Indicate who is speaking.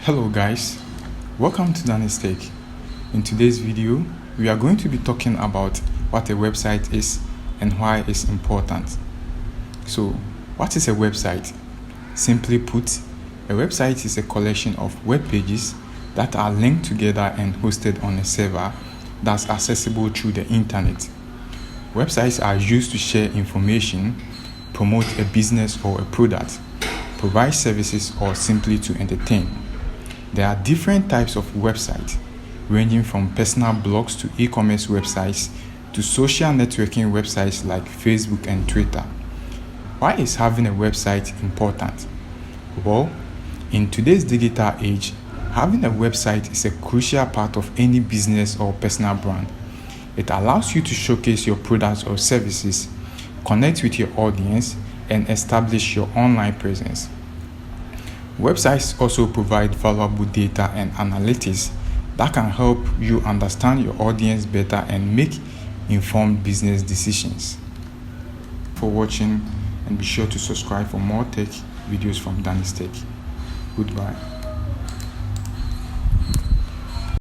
Speaker 1: Hello guys, welcome to Danny's Tech. In today's video, we are going to be talking about what a website is and why it's important. So, what is a website? Simply put, a website is a collection of web pages that are linked together and hosted on a server that's accessible through the internet. Websites are used to share information, promote a business or a product, provide services, or simply to entertain. There are different types of websites, ranging from personal blogs to e-commerce websites to social networking websites like Facebook and Twitter. Why is having a website important? Well, in today's digital age, having a website is a crucial part of any business or personal brand. It allows you to showcase your products or services, connect with your audience, and establish your online presence. Websites also provide valuable data and analytics that can help you understand your audience better and make informed business decisions. For watching, and be sure to subscribe for more tech videos from Danny's Tech. Goodbye.